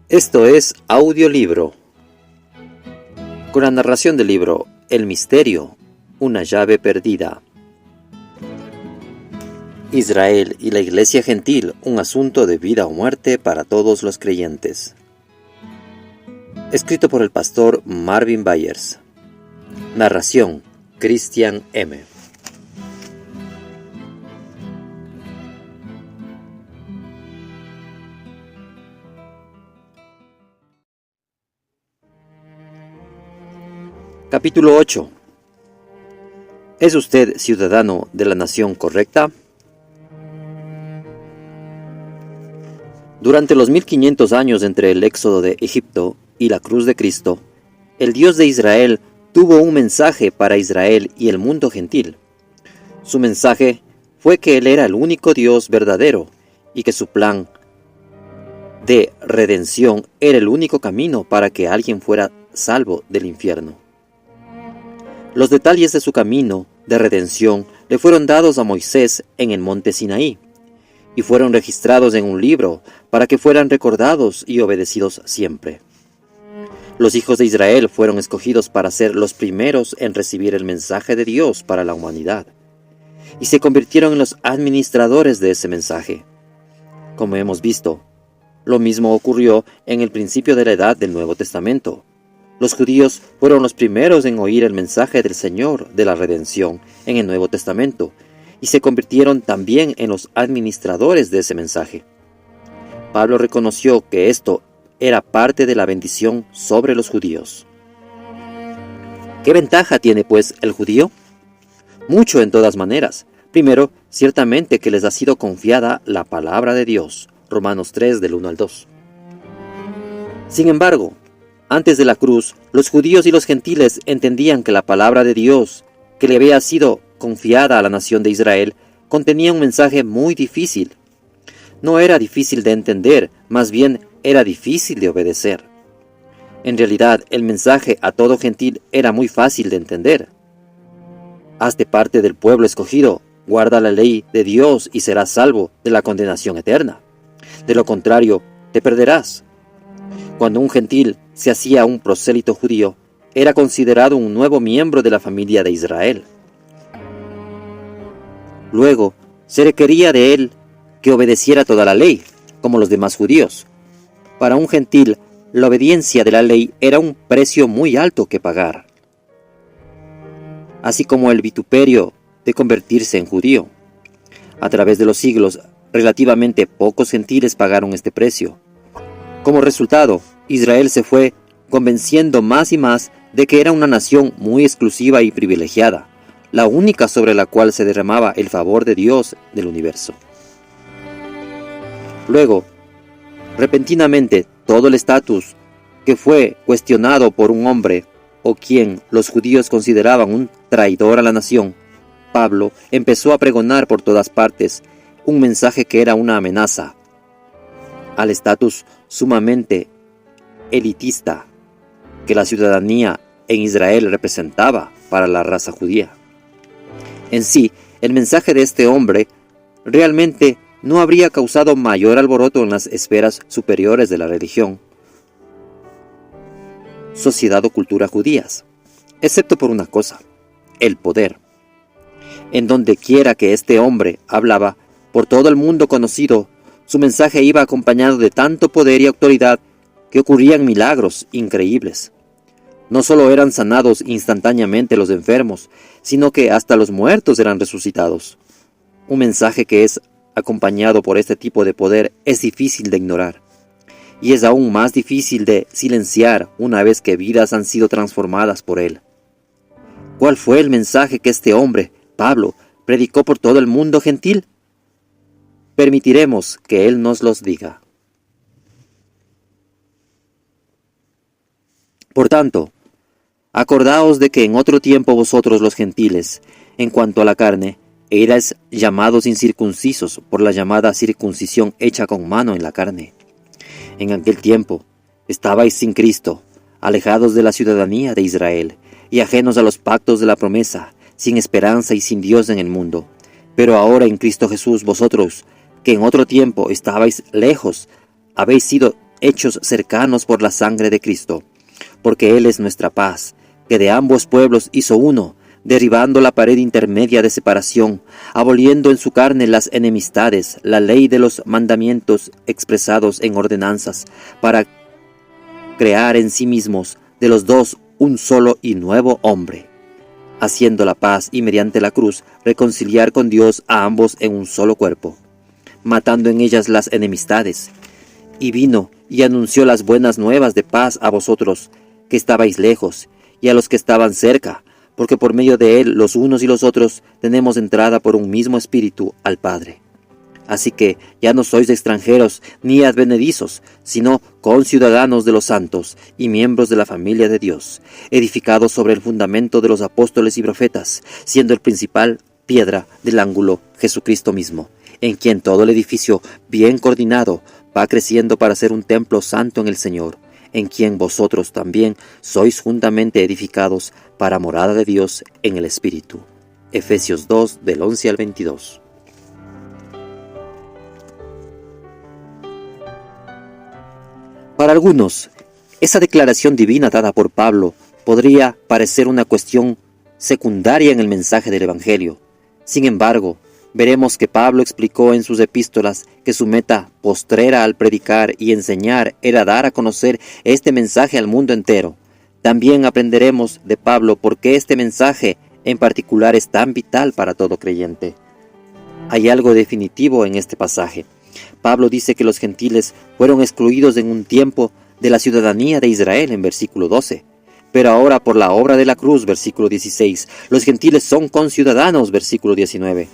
Esto es audiolibro, con la narración del libro El misterio, una llave perdida. Israel y la Iglesia Gentil, un asunto de vida o muerte para todos los creyentes. Escrito por el pastor Marvin Byers. Narración Christian M. Capítulo 8. ¿Es usted ciudadano de la nación correcta? Durante los 1500 años entre el éxodo de Egipto y la cruz de Cristo, el Dios de Israel tuvo un mensaje para Israel y el mundo gentil. Su mensaje fue que Él era el único Dios verdadero y que su plan de redención era el único camino para que alguien fuera salvo del infierno. Los detalles de su camino de redención le fueron dados a Moisés en el monte Sinaí y fueron registrados en un libro para que fueran recordados y obedecidos siempre. Los hijos de Israel fueron escogidos para ser los primeros en recibir el mensaje de Dios para la humanidad y se convirtieron en los administradores de ese mensaje. Como hemos visto, lo mismo ocurrió en el principio de la edad del Nuevo Testamento. Los judíos fueron los primeros en oír el mensaje del Señor de la redención en el Nuevo Testamento y se convirtieron también en los administradores de ese mensaje. Pablo reconoció que esto era parte de la bendición sobre los judíos. ¿Qué ventaja tiene pues el judío? Mucho en todas maneras. Primero, ciertamente que les ha sido confiada la palabra de Dios. Romanos 3 del 1 al 2. Sin embargo, antes de la cruz, los judíos y los gentiles entendían que la palabra de Dios, que le había sido confiada a la nación de Israel, contenía un mensaje muy difícil. No era difícil de entender, más bien era difícil de obedecer. En realidad, el mensaje a todo gentil era muy fácil de entender. Hazte parte del pueblo escogido, guarda la ley de Dios y serás salvo de la condenación eterna. De lo contrario, te perderás. Cuando un gentil se hacía un prosélito judío, era considerado un nuevo miembro de la familia de Israel. Luego, se requería de él que obedeciera toda la ley, como los demás judíos. Para un gentil, la obediencia de la ley era un precio muy alto que pagar, así como el vituperio de convertirse en judío. A través de los siglos, relativamente pocos gentiles pagaron este precio. Como resultado, Israel se fue convenciendo más y más de que era una nación muy exclusiva y privilegiada, la única sobre la cual se derramaba el favor de Dios del universo. Luego, repentinamente, todo el estatus que fue cuestionado por un hombre o quien los judíos consideraban un traidor a la nación, Pablo empezó a pregonar por todas partes un mensaje que era una amenaza al estatus sumamente elitista que la ciudadanía en Israel representaba para la raza judía. En sí, el mensaje de este hombre realmente no habría causado mayor alboroto en las esferas superiores de la religión, sociedad o cultura judías, excepto por una cosa: el poder. En donde quiera que este hombre hablaba, por todo el mundo conocido, su mensaje iba acompañado de tanto poder y autoridad que ocurrían milagros increíbles. No solo eran sanados instantáneamente los enfermos, sino que hasta los muertos eran resucitados. Un mensaje que es acompañado por este tipo de poder es difícil de ignorar, y es aún más difícil de silenciar una vez que vidas han sido transformadas por él. ¿Cuál fue el mensaje que este hombre, Pablo, predicó por todo el mundo gentil? Permitiremos que él nos los diga. Por tanto, acordaos de que en otro tiempo vosotros los gentiles, en cuanto a la carne, erais llamados incircuncisos por la llamada circuncisión hecha con mano en la carne. En aquel tiempo estabais sin Cristo, alejados de la ciudadanía de Israel y ajenos a los pactos de la promesa, sin esperanza y sin Dios en el mundo. Pero ahora en Cristo Jesús vosotros, que en otro tiempo estabais lejos, habéis sido hechos cercanos por la sangre de Cristo, porque Él es nuestra paz, que de ambos pueblos hizo uno, derribando la pared intermedia de separación, aboliendo en su carne las enemistades, la ley de los mandamientos expresados en ordenanzas, para crear en sí mismos de los dos un solo y nuevo hombre, haciendo la paz y mediante la cruz reconciliar con Dios a ambos en un solo cuerpo, matando en ellas las enemistades. Y vino y anunció las buenas nuevas de paz a vosotros que estabais lejos y a los que estaban cerca, porque por medio de él los unos y los otros tenemos entrada por un mismo espíritu al Padre. Así que ya no sois extranjeros ni advenedizos, sino conciudadanos de los santos y miembros de la familia de Dios, edificados sobre el fundamento de los apóstoles y profetas, siendo el principal piedra del ángulo Jesucristo mismo, en quien todo el edificio, bien coordinado, va creciendo para ser un templo santo en el Señor, en quien vosotros también sois juntamente edificados para morada de Dios en el Espíritu. Efesios 2, del 11 al 22. Para algunos, esa declaración divina dada por Pablo podría parecer una cuestión secundaria en el mensaje del Evangelio. Sin embargo, veremos que Pablo explicó en sus epístolas que su meta postrera al predicar y enseñar era dar a conocer este mensaje al mundo entero. También aprenderemos de Pablo por qué este mensaje en particular es tan vital para todo creyente. Hay algo definitivo en este pasaje. Pablo dice que los gentiles fueron excluidos en un tiempo de la ciudadanía de Israel en versículo 12. Pero ahora por la obra de la cruz, versículo 16, los gentiles son conciudadanos, versículo 19.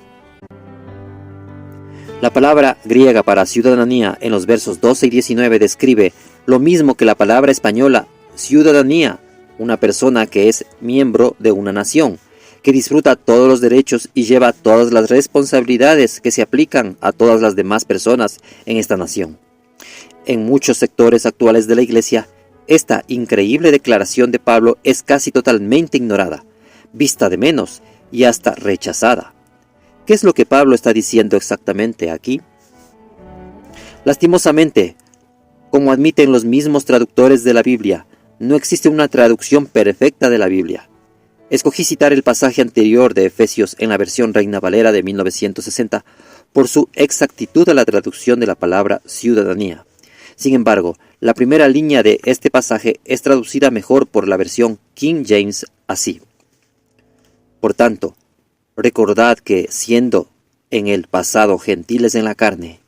La palabra griega para ciudadanía en los versos 12 y 19 describe lo mismo que la palabra española ciudadanía, una persona que es miembro de una nación, que disfruta todos los derechos y lleva todas las responsabilidades que se aplican a todas las demás personas en esta nación. En muchos sectores actuales de la Iglesia, esta increíble declaración de Pablo es casi totalmente ignorada, vista de menos y hasta rechazada. ¿Qué es lo que Pablo está diciendo exactamente aquí? Lastimosamente, como admiten los mismos traductores de la Biblia, no existe una traducción perfecta de la Biblia. Escogí citar el pasaje anterior de Efesios en la versión Reina Valera de 1960 por su exactitud a la traducción de la palabra ciudadanía. Sin embargo, la primera línea de este pasaje es traducida mejor por la versión King James así. Por tanto, recordad que, siendo en el pasado gentiles en la carne.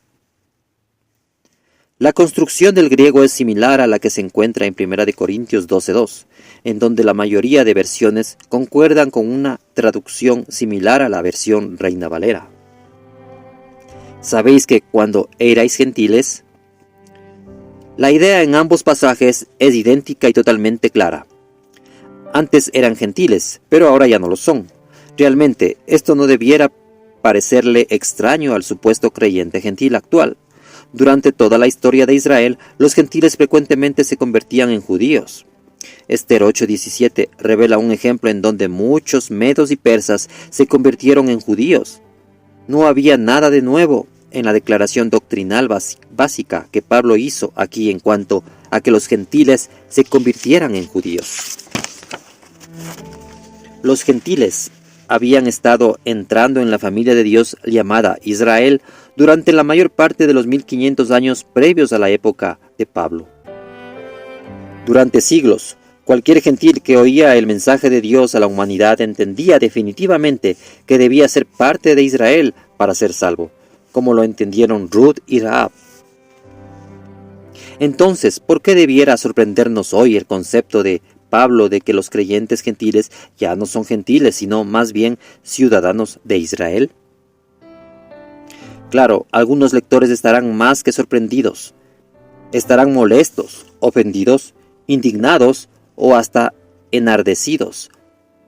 La construcción del griego es similar a la que se encuentra en 1 Corintios 12:2, en donde la mayoría de versiones concuerdan con una traducción similar a la versión Reina Valera. Sabéis que cuando erais gentiles, la idea en ambos pasajes es idéntica y totalmente clara. Antes eran gentiles, pero ahora ya no lo son. Realmente, esto no debiera parecerle extraño al supuesto creyente gentil actual. Durante toda la historia de Israel, los gentiles frecuentemente se convertían en judíos. Esther 8:17 revela un ejemplo en donde muchos medos y persas se convirtieron en judíos. No había nada de nuevo en la declaración doctrinal básica que Pablo hizo aquí en cuanto a que los gentiles se convirtieran en judíos. Los gentiles habían estado entrando en la familia de Dios llamada Israel durante la mayor parte de los 1500 años previos a la época de Pablo. Durante siglos, cualquier gentil que oía el mensaje de Dios a la humanidad entendía definitivamente que debía ser parte de Israel para ser salvo, como lo entendieron Ruth y Rahab. Entonces, ¿por qué debiera sorprendernos hoy el concepto de Pablo de que los creyentes gentiles ya no son gentiles, sino más bien ciudadanos de Israel? Claro, algunos lectores estarán más que sorprendidos. Estarán molestos, ofendidos, indignados o hasta enardecidos.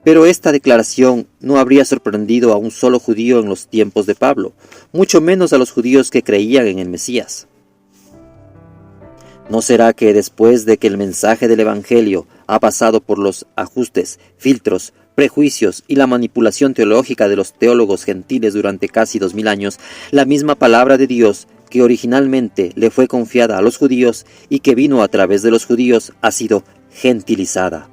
Pero esta declaración no habría sorprendido a un solo judío en los tiempos de Pablo, mucho menos a los judíos que creían en el Mesías. ¿No será que después de que el mensaje del Evangelio ha pasado por los ajustes, filtros, prejuicios y la manipulación teológica de los teólogos gentiles durante casi 2000 años, la misma palabra de Dios que originalmente le fue confiada a los judíos y que vino a través de los judíos ha sido gentilizada,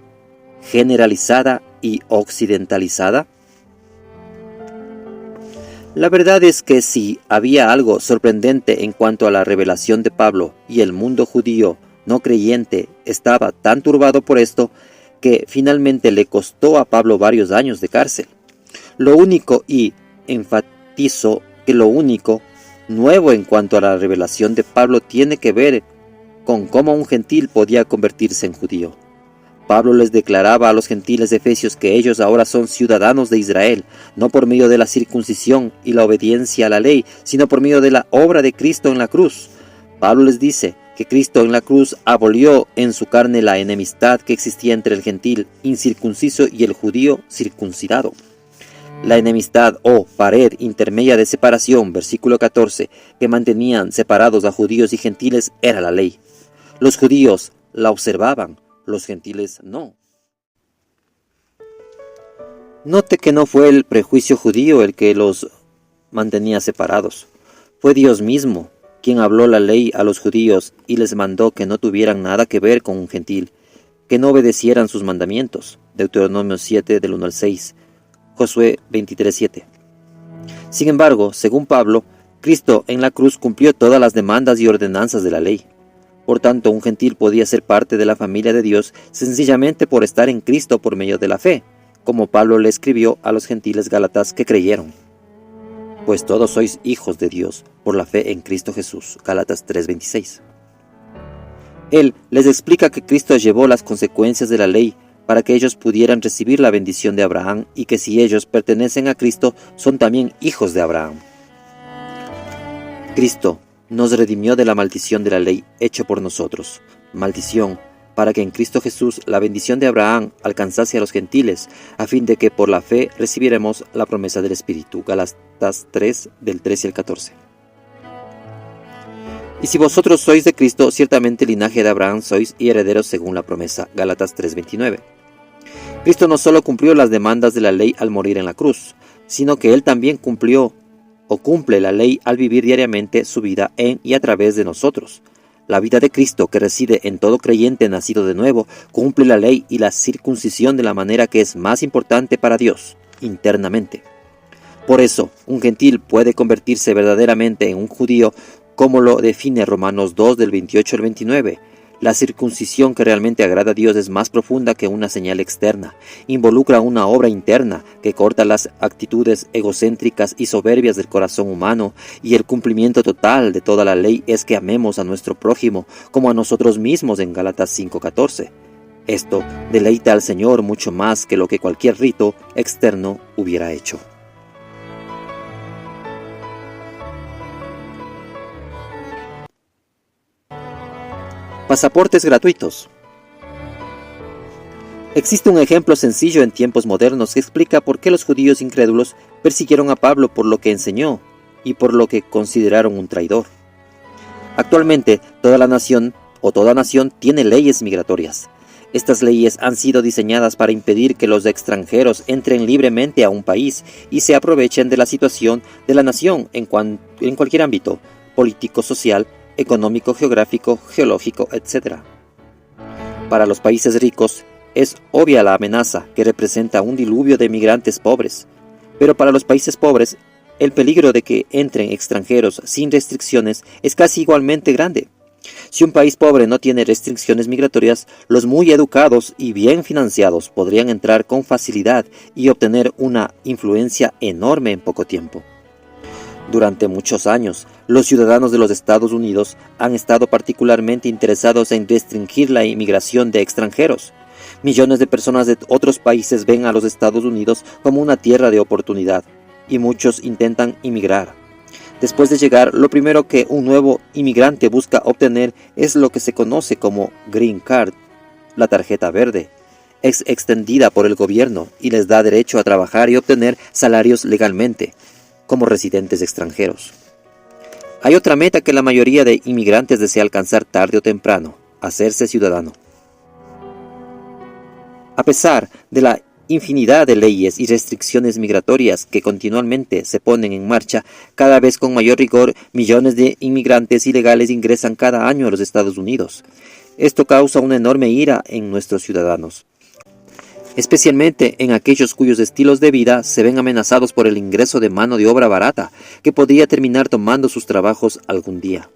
generalizada y occidentalizada? La verdad es que si había algo sorprendente en cuanto a la revelación de Pablo, y el mundo judío no creyente estaba tan turbado por esto, que finalmente le costó a Pablo varios años de cárcel. Lo único, y enfatizo que lo único nuevo en cuanto a la revelación de Pablo tiene que ver con cómo un gentil podía convertirse en judío. Pablo les declaraba a los gentiles de Efesios que ellos ahora son ciudadanos de Israel, no por medio de la circuncisión y la obediencia a la ley, sino por medio de la obra de Cristo en la cruz. Pablo les dice que Cristo en la cruz abolió en su carne la enemistad que existía entre el gentil incircunciso y el judío circuncidado. La enemistad o pared intermedia de separación, versículo 14, que mantenían separados a judíos y gentiles era la ley. Los judíos la observaban, los gentiles no. Note que no fue el prejuicio judío el que los mantenía separados. Fue Dios mismo quien habló la ley a los judíos y les mandó que no tuvieran nada que ver con un gentil, que no obedecieran sus mandamientos. Deuteronomio 7, del 1 al 6, Josué 23, 7. Sin embargo, según Pablo, Cristo en la cruz cumplió todas las demandas y ordenanzas de la ley. Por tanto, un gentil podía ser parte de la familia de Dios sencillamente por estar en Cristo por medio de la fe, como Pablo le escribió a los gentiles gálatas que creyeron. Pues todos sois hijos de Dios por la fe en Cristo Jesús. Gálatas 3:26. Él les explica que Cristo llevó las consecuencias de la ley para que ellos pudieran recibir la bendición de Abraham y que si ellos pertenecen a Cristo son también hijos de Abraham. Cristo nos redimió de la maldición de la ley hecha por nosotros, maldición, para que en Cristo Jesús la bendición de Abraham alcanzase a los gentiles, a fin de que por la fe recibiéramos la promesa del Espíritu. Gálatas 3, del 13 al 14. Y si vosotros sois de Cristo, ciertamente linaje de Abraham sois y herederos según la promesa. Gálatas 3:29. Cristo no solo cumplió las demandas de la ley al morir en la cruz, sino que Él también cumple la ley al vivir diariamente su vida en y a través de nosotros. La vida de Cristo, que reside en todo creyente nacido de nuevo, cumple la ley y la circuncisión de la manera que es más importante para Dios, internamente. Por eso, un gentil puede convertirse verdaderamente en un judío, como lo define Romanos 2, del 28 al 29. La circuncisión que realmente agrada a Dios es más profunda que una señal externa. Involucra una obra interna que corta las actitudes egocéntricas y soberbias del corazón humano, y el cumplimiento total de toda la ley es que amemos a nuestro prójimo como a nosotros mismos en Gálatas 5:14. Esto deleita al Señor mucho más que lo que cualquier rito externo hubiera hecho. Pasaportes gratuitos. Existe un ejemplo sencillo en tiempos modernos que explica por qué los judíos incrédulos persiguieron a Pablo por lo que enseñó y por lo que consideraron un traidor. Actualmente, toda nación tiene leyes migratorias. Estas leyes han sido diseñadas para impedir que los extranjeros entren libremente a un país y se aprovechen de la situación de la nación en cualquier ámbito, político, social, económico, geográfico, geológico, etc. Para los países ricos, es obvia la amenaza que representa un diluvio de migrantes pobres, pero para los países pobres, el peligro de que entren extranjeros sin restricciones es casi igualmente grande. Si un país pobre no tiene restricciones migratorias, los muy educados y bien financiados podrían entrar con facilidad y obtener una influencia enorme en poco tiempo. Durante muchos años, los ciudadanos de los Estados Unidos han estado particularmente interesados en restringir la inmigración de extranjeros. Millones de personas de otros países ven a los Estados Unidos como una tierra de oportunidad, y muchos intentan inmigrar. Después de llegar, lo primero que un nuevo inmigrante busca obtener es lo que se conoce como Green Card, la tarjeta verde. Es extendida por el gobierno y les da derecho a trabajar y obtener salarios legalmente, como residentes extranjeros. Hay otra meta que la mayoría de inmigrantes desea alcanzar tarde o temprano: hacerse ciudadano. A pesar de la infinidad de leyes y restricciones migratorias que continuamente se ponen en marcha. Cada vez con mayor rigor, millones de inmigrantes ilegales ingresan cada año a los Estados Unidos. Esto causa una enorme ira en nuestros ciudadanos, especialmente en aquellos cuyos estilos de vida se ven amenazados por el ingreso de mano de obra barata, que podría terminar tomando sus trabajos algún día.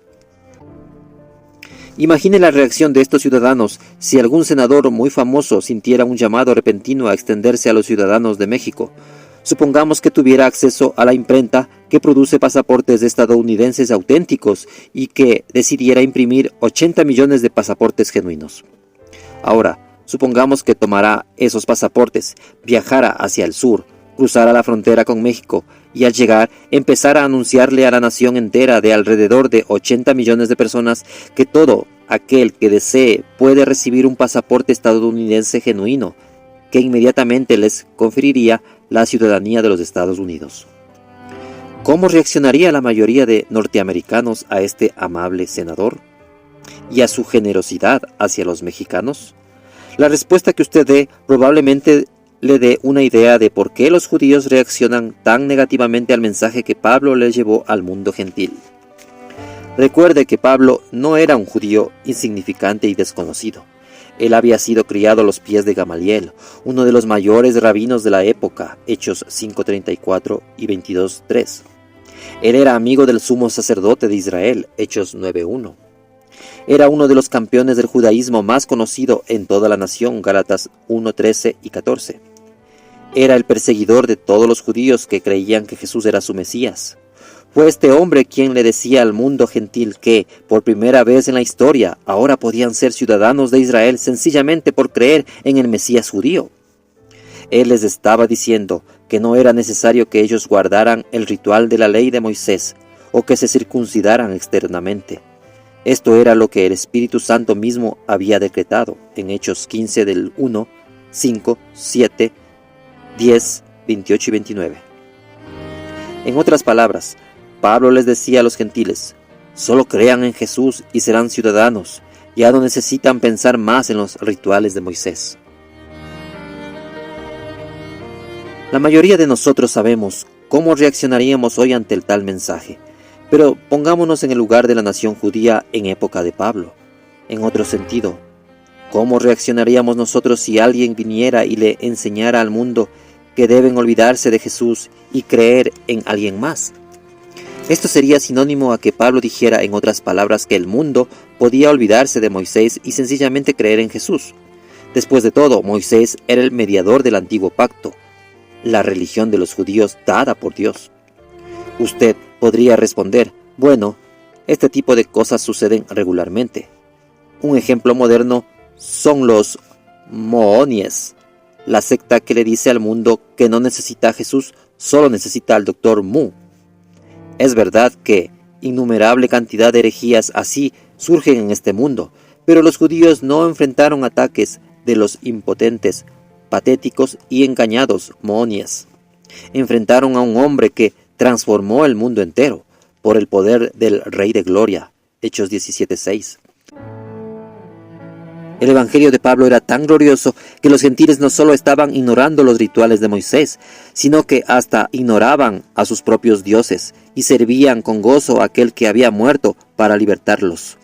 Imagine la reacción de estos ciudadanos si algún senador muy famoso sintiera un llamado repentino a extenderse a los ciudadanos de México. Supongamos que tuviera acceso a la imprenta que produce pasaportes estadounidenses auténticos y que decidiera imprimir 80 millones de pasaportes genuinos. Ahora, supongamos que tomará esos pasaportes, viajara hacia el sur, cruzara la frontera con México y al llegar empezara a anunciarle a la nación entera de alrededor de 80 millones de personas que todo aquel que desee puede recibir un pasaporte estadounidense genuino, que inmediatamente les conferiría la ciudadanía de los Estados Unidos. ¿Cómo reaccionaría la mayoría de norteamericanos a este amable senador y a su generosidad hacia los mexicanos? La respuesta que usted dé probablemente le dé una idea de por qué los judíos reaccionan tan negativamente al mensaje que Pablo les llevó al mundo gentil. Recuerde que Pablo no era un judío insignificante y desconocido. Él había sido criado a los pies de Gamaliel, uno de los mayores rabinos de la época, Hechos 5:34 y 22:3. Él era amigo del sumo sacerdote de Israel, Hechos 9:1. Era uno de los campeones del judaísmo más conocido en toda la nación, Gálatas 1:13 y 14. Era el perseguidor de todos los judíos que creían que Jesús era su Mesías. Fue este hombre quien le decía al mundo gentil que, por primera vez en la historia, ahora podían ser ciudadanos de Israel sencillamente por creer en el Mesías judío. Él les estaba diciendo que no era necesario que ellos guardaran el ritual de la ley de Moisés o que se circuncidaran externamente. Esto era lo que el Espíritu Santo mismo había decretado en Hechos 15 del 1, 5, 7, 10, 28 y 29. En otras palabras, Pablo les decía a los gentiles: solo crean en Jesús y serán ciudadanos, ya no necesitan pensar más en los rituales de Moisés. La mayoría de nosotros sabemos cómo reaccionaríamos hoy ante el tal mensaje, pero pongámonos en el lugar de la nación judía en época de Pablo. En otro sentido, ¿cómo reaccionaríamos nosotros si alguien viniera y le enseñara al mundo que deben olvidarse de Jesús y creer en alguien más? Esto sería sinónimo a que Pablo dijera en otras palabras que el mundo podía olvidarse de Moisés y sencillamente creer en Jesús. Después de todo, Moisés era el mediador del antiguo pacto, la religión de los judíos dada por Dios. Usted podría responder: bueno, este tipo de cosas suceden regularmente. Un ejemplo moderno son los moonies, la secta que le dice al mundo que no necesita a Jesús, solo necesita al Dr. Mu. Es verdad que innumerable cantidad de herejías así surgen en este mundo, pero los judíos no enfrentaron ataques de los impotentes, patéticos y engañados moonies. Enfrentaron a un hombre que transformó el mundo entero por el poder del Rey de Gloria, Hechos 17:6. El evangelio de Pablo era tan glorioso que los gentiles no solo estaban ignorando los rituales de Moisés, sino que hasta ignoraban a sus propios dioses y servían con gozo a aquel que había muerto para libertarlos.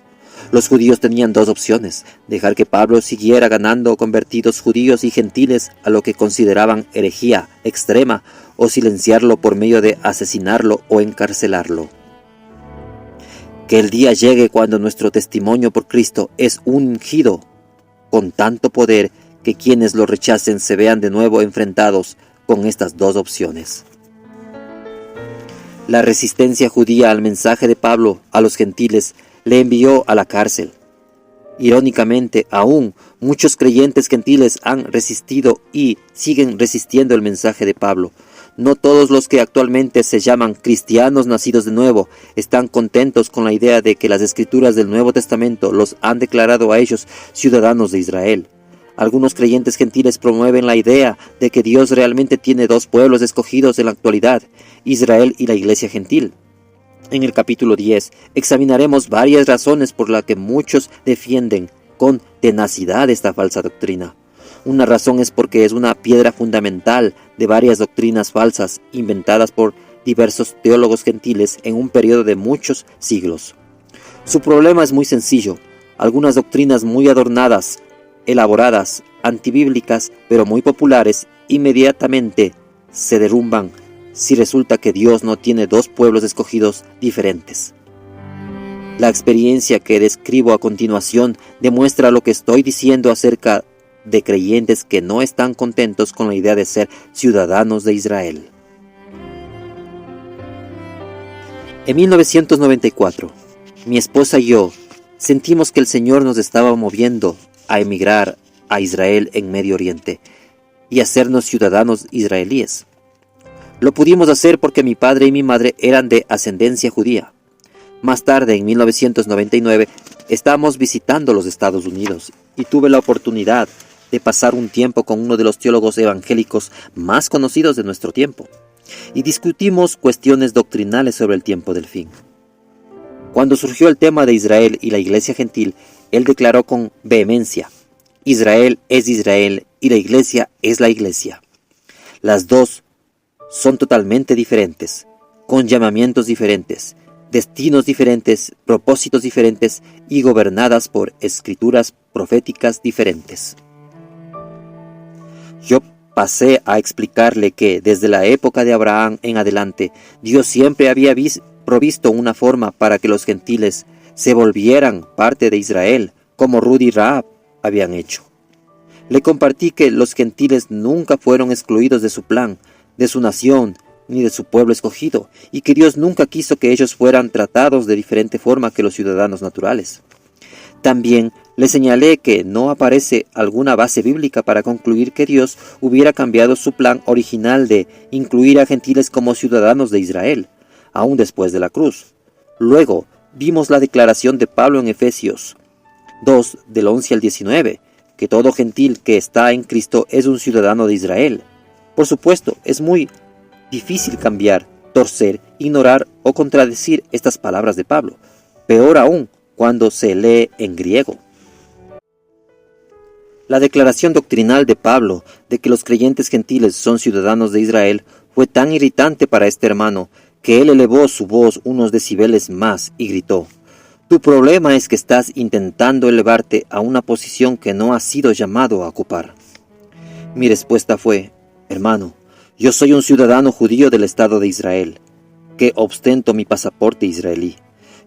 Los judíos tenían dos opciones: dejar que Pablo siguiera ganando convertidos judíos y gentiles a lo que consideraban herejía extrema, o silenciarlo por medio de asesinarlo o encarcelarlo. Que el día llegue cuando nuestro testimonio por Cristo es ungido con tanto poder que quienes lo rechacen se vean de nuevo enfrentados con estas dos opciones. La resistencia judía al mensaje de Pablo a los gentiles le envió a la cárcel. Irónicamente, aún muchos creyentes gentiles han resistido y siguen resistiendo el mensaje de Pablo. No todos los que actualmente se llaman cristianos nacidos de nuevo están contentos con la idea de que las escrituras del Nuevo Testamento los han declarado a ellos ciudadanos de Israel. Algunos creyentes gentiles promueven la idea de que Dios realmente tiene dos pueblos escogidos en la actualidad, Israel y la Iglesia gentil. En el capítulo 10 examinaremos varias razones por las que muchos defienden con tenacidad esta falsa doctrina. Una razón es porque es una piedra fundamental de varias doctrinas falsas inventadas por diversos teólogos gentiles en un periodo de muchos siglos. Su problema es muy sencillo. Algunas doctrinas muy adornadas, elaboradas, antibíblicas, pero muy populares, inmediatamente se derrumban si resulta que Dios no tiene dos pueblos escogidos diferentes. La experiencia que describo a continuación demuestra lo que estoy diciendo acerca de creyentes que no están contentos con la idea de ser ciudadanos de Israel. En 1994, mi esposa y yo sentimos que el Señor nos estaba moviendo a emigrar a Israel en Medio Oriente y hacernos ciudadanos israelíes. Lo pudimos hacer porque mi padre y mi madre eran de ascendencia judía. Más tarde, en 1999, estábamos visitando los Estados Unidos y tuve la oportunidad de pasar un tiempo con uno de los teólogos evangélicos más conocidos de nuestro tiempo, y discutimos cuestiones doctrinales sobre el tiempo del fin. Cuando surgió el tema de Israel y la iglesia gentil, él declaró con vehemencia: Israel es Israel y la iglesia es la iglesia. Las dos son totalmente diferentes, con llamamientos diferentes, destinos diferentes, propósitos diferentes y gobernadas por escrituras proféticas diferentes. Yo pasé a explicarle que desde la época de Abraham en adelante, Dios siempre había provisto una forma para que los gentiles se volvieran parte de Israel, como Ruth y Rahab habían hecho. Le compartí que los gentiles nunca fueron excluidos de su plan, de su nación, ni de su pueblo escogido, y que Dios nunca quiso que ellos fueran tratados de diferente forma que los ciudadanos naturales. También le señalé que no aparece alguna base bíblica para concluir que Dios hubiera cambiado su plan original de incluir a gentiles como ciudadanos de Israel, aún después de la cruz. Luego, vimos la declaración de Pablo en Efesios 2, del 11 al 19, que todo gentil que está en Cristo es un ciudadano de Israel. Por supuesto, es muy difícil cambiar, torcer, ignorar o contradecir estas palabras de Pablo, peor aún cuando se lee en griego. La declaración doctrinal de Pablo de que los creyentes gentiles son ciudadanos de Israel fue tan irritante para este hermano que él elevó su voz unos decibeles más y gritó: «Tu problema es que estás intentando elevarte a una posición que no has sido llamado a ocupar». Mi respuesta fue: «Hermano, yo soy un ciudadano judío del Estado de Israel, que ostento mi pasaporte israelí.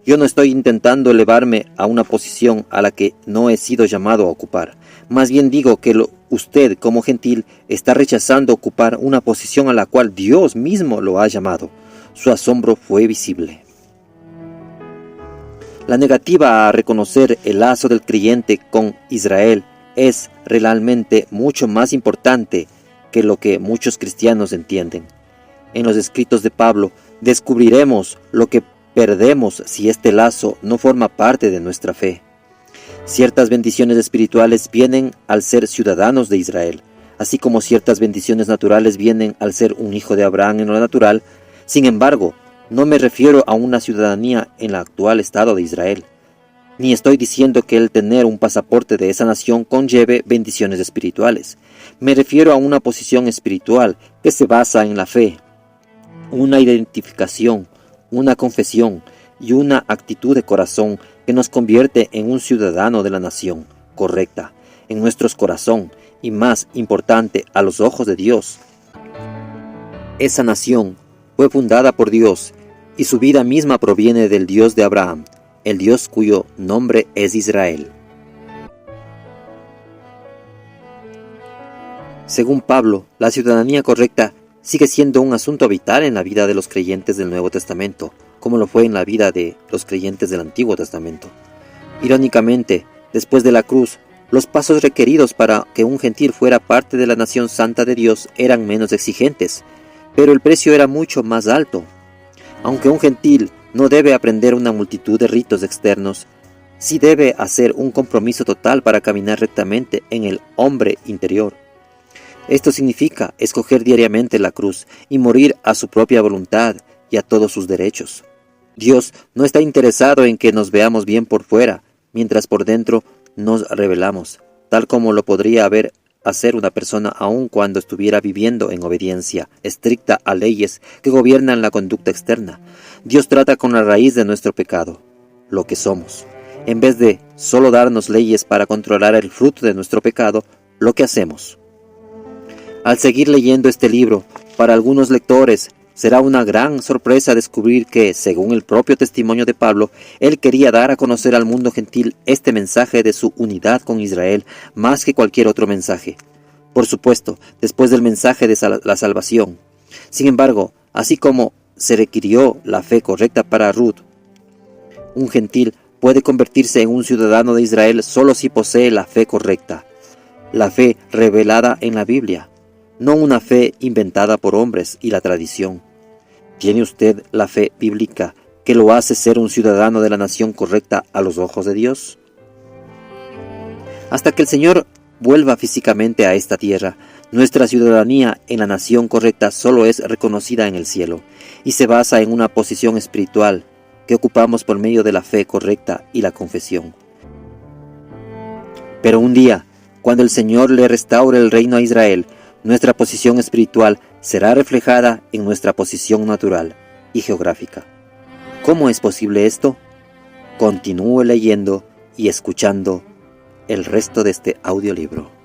Yo no estoy intentando elevarme a una posición a la que no he sido llamado a ocupar. Más bien digo que usted, como gentil, está rechazando ocupar una posición a la cual Dios mismo lo ha llamado». Su asombro fue visible. La negativa a reconocer el lazo del creyente con Israel es realmente mucho más importante que lo que muchos cristianos entienden. En los escritos de Pablo descubriremos lo que perdemos si este lazo no forma parte de nuestra fe. Ciertas bendiciones espirituales vienen al ser ciudadanos de Israel, así como ciertas bendiciones naturales vienen al ser un hijo de Abraham en lo natural. Sin embargo, no me refiero a una ciudadanía en el actual estado de Israel, ni estoy diciendo que el tener un pasaporte de esa nación conlleve bendiciones espirituales. Me refiero a una posición espiritual que se basa en la fe, una identificación, una confesión y una actitud de corazón que nos convierte en un ciudadano de la nación correcta, en nuestros corazones y, más importante, a los ojos de Dios. Esa nación fue fundada por Dios y su vida misma proviene del Dios de Abraham, el Dios cuyo nombre es Israel. Según Pablo, la ciudadanía correcta sigue siendo un asunto vital en la vida de los creyentes del Nuevo Testamento, como lo fue en la vida de los creyentes del Antiguo Testamento. Irónicamente, después de la cruz, los pasos requeridos para que un gentil fuera parte de la nación santa de Dios eran menos exigentes, pero el precio era mucho más alto. Aunque un gentil no debe aprender una multitud de ritos externos, sí debe hacer un compromiso total para caminar rectamente en el hombre interior. Esto significa escoger diariamente la cruz y morir a su propia voluntad y a todos sus derechos. Dios no está interesado en que nos veamos bien por fuera, mientras por dentro nos rebelamos, tal como lo podría haber a ser una persona aun cuando estuviera viviendo en obediencia estricta a leyes que gobiernan la conducta externa. Dios trata con la raíz de nuestro pecado, lo que somos. En vez de solo darnos leyes para controlar el fruto de nuestro pecado, lo que hacemos. Al seguir leyendo este libro, para algunos lectores será una gran sorpresa descubrir que, según el propio testimonio de Pablo, él quería dar a conocer al mundo gentil este mensaje de su unidad con Israel más que cualquier otro mensaje. Por supuesto, después del mensaje de la salvación. Sin embargo, así como se requirió la fe correcta para Ruth, un gentil puede convertirse en un ciudadano de Israel solo si posee la fe correcta, la fe revelada en la Biblia, no una fe inventada por hombres y la tradición. ¿Tiene usted la fe bíblica que lo hace ser un ciudadano de la nación correcta a los ojos de Dios? Hasta que el Señor vuelva físicamente a esta tierra, nuestra ciudadanía en la nación correcta solo es reconocida en el cielo y se basa en una posición espiritual que ocupamos por medio de la fe correcta y la confesión. Pero un día, cuando el Señor le restaure el reino a Israel, nuestra posición espiritual será reflejada en nuestra posición natural y geográfica. ¿Cómo es posible esto? Continúe leyendo y escuchando el resto de este audiolibro.